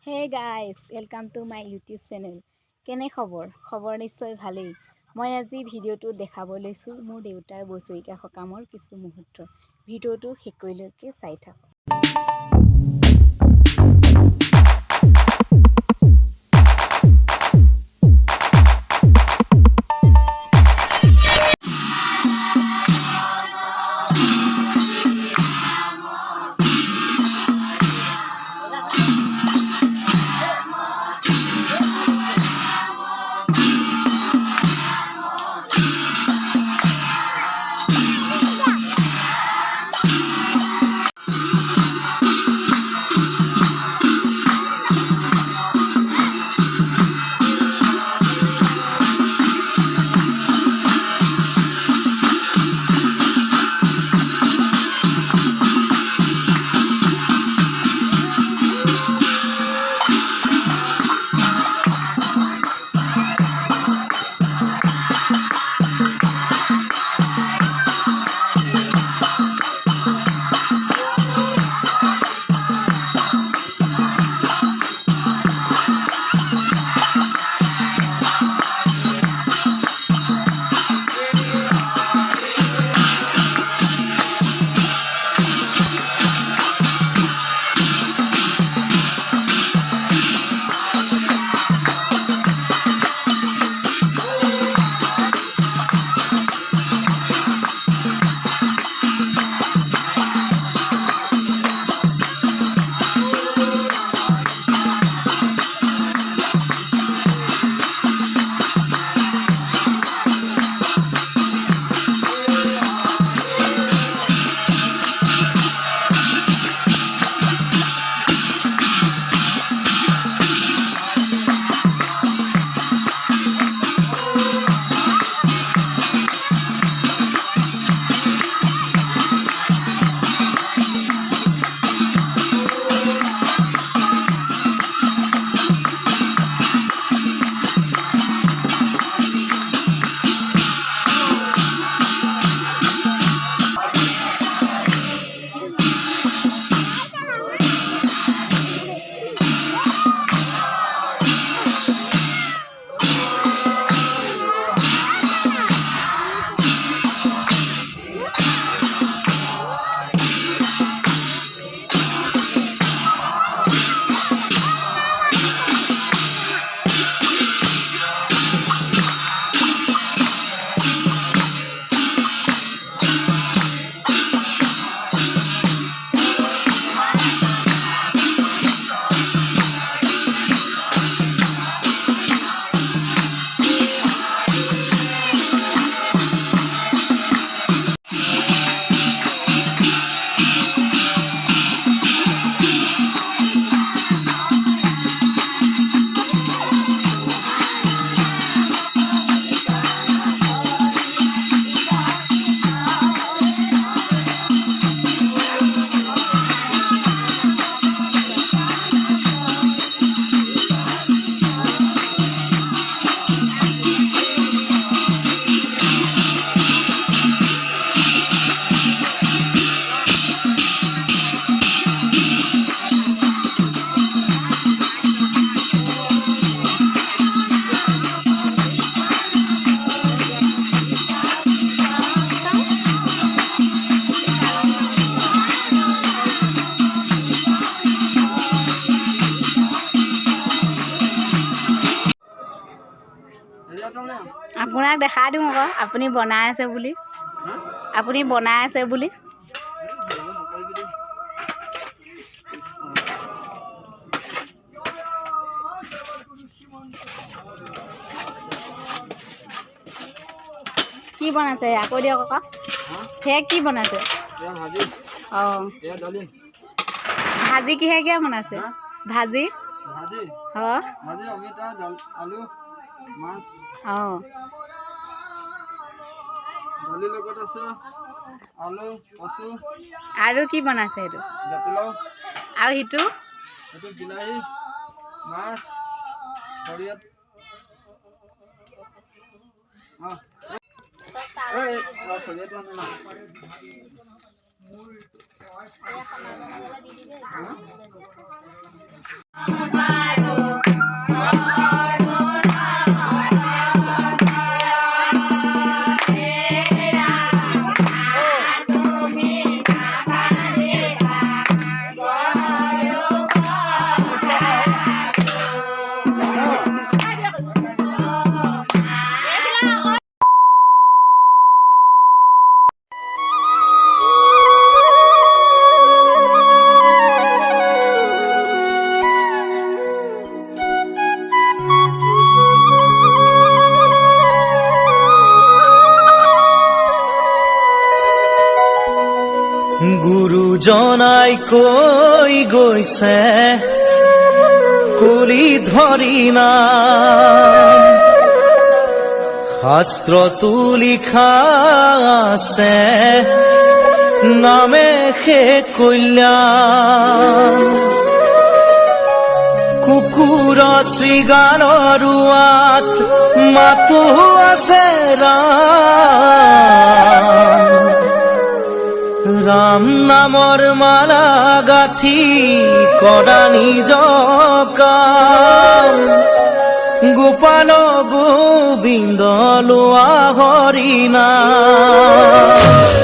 Hey guys, welcome to my YouTube channel. কেনে খবৰ নিশ্চয় ভালেই। মই আজি ভিডিঅ'টো দেখাব লৈছোঁ মোৰ দেউতাৰ বছৰীয়া সকামৰ কিছু মুহূৰ্ত। ভিডিঅ'টো শেষলৈকে চাই থাকক। আপোনাক দেখাই দিওঁ আকৌ আপুনি বনাই আছে বুলি কি বনাইছে আকৌ দিয়ক আকৌ সেয়া কি বনাইছে অঁ ভাজি কিহে বনাইছে ভাজি অঁ অঁ আৰু কি বনাইছে এইটো আৰু সিটো গুৰুজনাই কৈ গৈছে কলি ধৰি নাম, শাস্ত্ৰতো লিখা আছে নামে সে কল্যাণ। কুকুৰ শৃগালৰ ৰোৱাত মাতো আছে ৰাম, ৰাম নামৰ মালা গাঁঠি কৰা নিজ কাম, গোপাল গোবিন্দ লোৱা হৰি নাম।